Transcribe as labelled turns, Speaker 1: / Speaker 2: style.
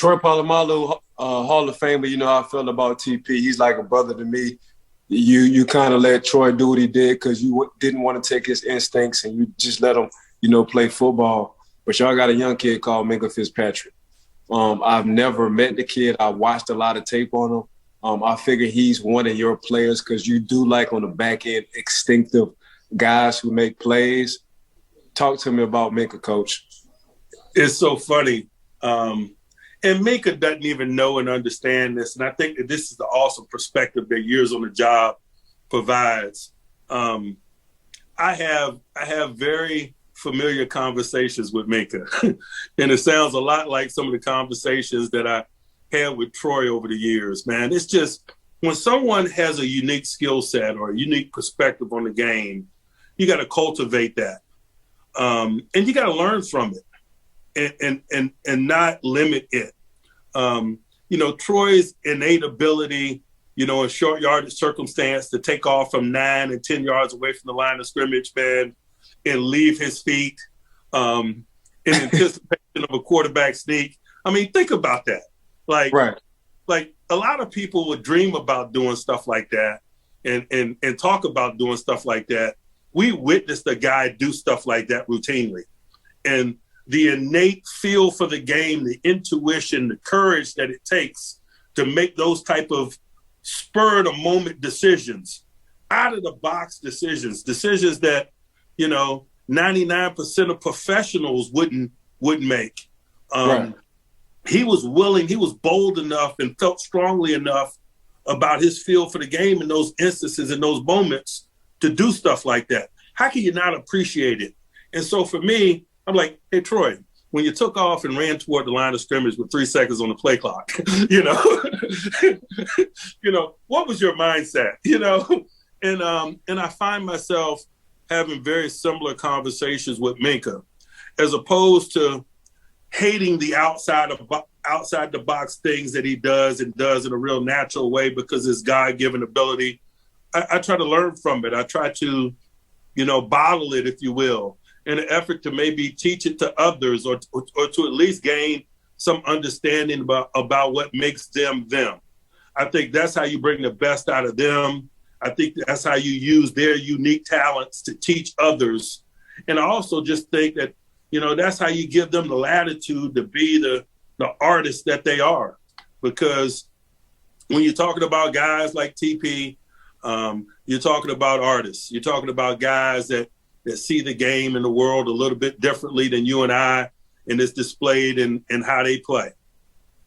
Speaker 1: Troy Polamalu, Hall of Famer, you know how I feel about TP. He's like a brother to me. You kind of let Troy do what he did because you didn't want to take his instincts and you just let him, play football. But y'all got a young kid called Minkah Fitzpatrick. I've never met the kid. I watched a lot of tape on him. I figure he's one of your players because you do like on the back end instinctive guys who make plays. Talk to me about Minkah, Coach.
Speaker 2: It's so funny. And Minkah doesn't even know and understand this. And I think that this is the awesome perspective that years on the job provides. I have very familiar conversations with Minkah. And it sounds a lot like some of the conversations that I had with Troy over the years, man. It's just when someone has a unique skill set or a unique perspective on the game, you got to cultivate that. And you got to learn from it. And not limit it. Troy's innate ability, in short yardage circumstance to take off from 9 and 10 yards away from the line of scrimmage, man, and leave his feet in anticipation of a quarterback sneak. I mean, think about that. Like a lot of people would dream about doing stuff like that and talk about doing stuff like that. We witnessed a guy do stuff like that routinely. And the innate feel for the game, the intuition, the courage that it takes to make those type of spur-of-the-moment decisions, out-of-the-box decisions that, 99% of professionals wouldn't make. He was willing, he was bold enough and felt strongly enough about his feel for the game in those instances, in those moments, to do stuff like that. How can you not appreciate it? And so for me, I'm like, hey, Troy, when you took off and ran toward the line of scrimmage with 3 seconds on the play clock, what was your mindset, And I find myself having very similar conversations with Minkah, as opposed to hating the outside the box things that he does in a real natural way because it's God-given ability. I try to learn from it. I try to, bottle it, if you will, in an effort to maybe teach it to others or to at least gain some understanding about what makes them them. I think that's how you bring the best out of them. I think that's how you use their unique talents to teach others. And I also just think that, that's how you give them the latitude to be the artists that they are. Because when you're talking about guys like TP, you're talking about artists. You're talking about guys that see the game and the world a little bit differently than you and I, and it's displayed in how they play.